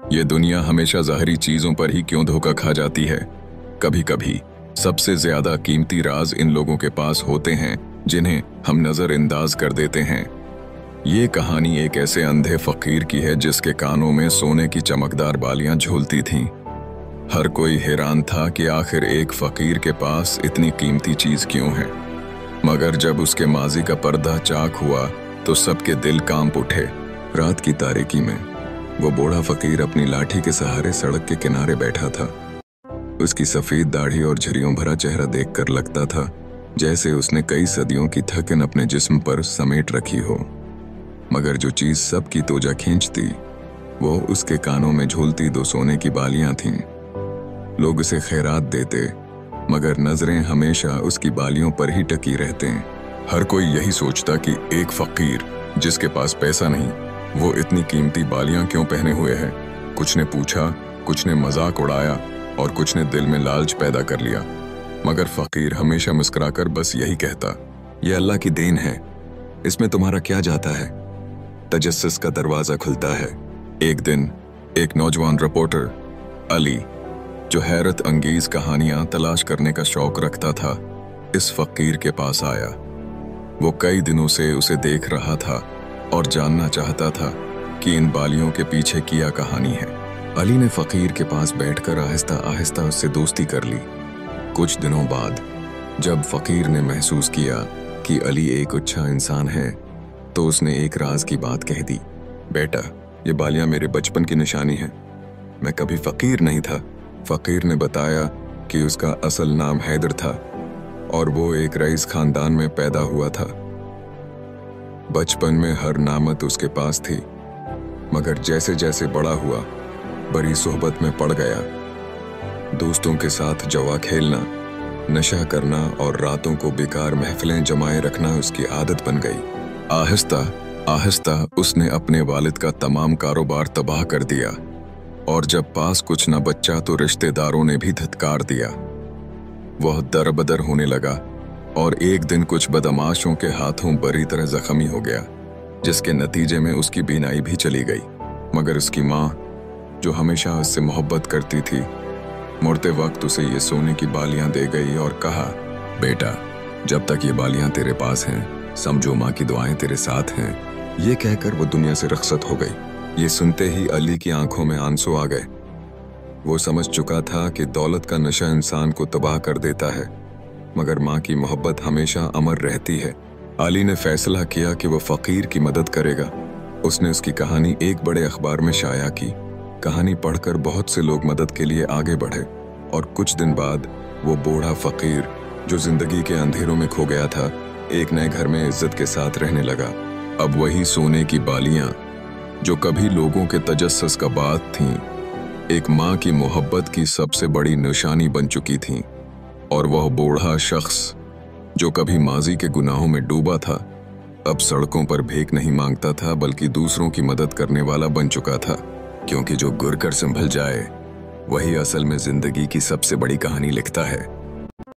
ये दुनिया हमेशा ज़ाहिरी चीज़ों पर ही क्यों धोखा खा जाती है। कभी कभी सबसे ज़्यादा कीमती राज इन लोगों के पास होते हैं जिन्हें हम नज़रअंदाज कर देते हैं। ये कहानी एक ऐसे अंधे फ़कीर की है जिसके कानों में सोने की चमकदार बालियां झूलती थीं। हर कोई हैरान था कि आखिर एक फ़कीर के पास इतनी कीमती चीज़ क्यों है, मगर जब उसके माजी का पर्दा चाक हुआ तो सबके दिल कांप उठे। रात की तारीकी में वो बूढ़ा फ़कीर अपनी लाठी के सहारे सड़क के किनारे बैठा था। उसकी सफ़ेद दाढ़ी और झुर्रियों भरा चेहरा देखकर लगता था जैसे उसने कई सदियों की थकन अपने जिस्म पर समेट रखी हो। मगर जो चीज़ सबकी तोजा खींचती वो उसके कानों में झूलती दो सोने की बालियां थीं। लोग उसे खैरात देते मगर नजरें हमेशा उसकी बालियों पर ही टकी रहते हैं। हर कोई यही सोचता कि एक फ़कीर जिसके पास पैसा नहीं वो इतनी कीमती बालियां क्यों पहने हुए है। कुछ ने पूछा, कुछ ने मजाक उड़ाया और कुछ ने दिल में लालच पैदा कर लिया। मगर फ़कीर हमेशा मुस्कुराकर बस यही कहता, यह अल्लाह की देन है, इसमें तुम्हारा क्या जाता है। तजस्सुस का दरवाज़ा खुलता है। एक दिन एक नौजवान रिपोर्टर अली, जो हैरत अंगेज कहानियां तलाश करने का शौक रखता था, इस फ़कीर के पास आया। वो कई दिनों से उसे देख रहा था और जानना चाहता था कि इन बालियों के पीछे क्या कहानी है। अली ने फ़कीर के पास बैठकर आहिस्ता आहिस्ता उससे दोस्ती कर ली। कुछ दिनों बाद जब फ़कीर ने महसूस किया कि अली एक अच्छा इंसान है तो उसने एक राज की बात कह दी। बेटा, ये बालियां मेरे बचपन की निशानी है। मैं कभी फ़कीर नहीं था। फ़कीर ने बताया कि उसका असल नाम हैदर था और वो एक रईस खानदान में पैदा हुआ था। बचपन में हर नामत उसके पास थी, मगर जैसे जैसे बड़ा हुआ बड़ी सोहबत में पड़ गया। दोस्तों के साथ जवा खेलना, नशा करना और रातों को बेकार महफिलें जमाए रखना उसकी आदत बन गई। आहिस्ता आहिस्ता उसने अपने वालिद का तमाम कारोबार तबाह कर दिया और जब पास कुछ न बचा तो रिश्तेदारों ने भी धिक्कार दिया। वह दरबदर होने लगा और एक दिन कुछ बदमाशों के हाथों बुरी तरह जख्मी हो गया, जिसके नतीजे में उसकी बीनाई भी चली गई। मगर उसकी माँ, जो हमेशा उससे मोहब्बत करती थी, मुड़ते वक्त उसे ये सोने की बालियां दे गई और कहा, बेटा, जब तक ये बालियां तेरे पास हैं समझो माँ की दुआएं तेरे साथ हैं। ये कहकर वो दुनिया से रुखसत हो गई। ये सुनते ही अली की आंखों में आंसू आ गए। वो समझ चुका था कि दौलत का नशा इंसान को तबाह कर देता है, मगर माँ की मोहब्बत हमेशा अमर रहती है। अली ने फैसला किया कि वो फ़कीर की मदद करेगा। उसने उसकी कहानी एक बड़े अखबार में शाया की। कहानी पढ़कर बहुत से लोग मदद के लिए आगे बढ़े और कुछ दिन बाद वो बूढ़ा फ़कीर जो जिंदगी के अंधेरों में खो गया था, एक नए घर में इज्जत के साथ रहने लगा। अब वही सोने की बालियां जो कभी लोगों के तजस्सुस का बात थीं, एक माँ की मोहब्बत की सबसे बड़ी निशानी बन चुकी थीं। और वह बूढ़ा शख्स जो कभी माजी के गुनाहों में डूबा था, अब सड़कों पर भीख नहीं मांगता था बल्कि दूसरों की मदद करने वाला बन चुका था। क्योंकि जो गिर कर संभल जाए वही असल में जिंदगी की सबसे बड़ी कहानी लिखता है।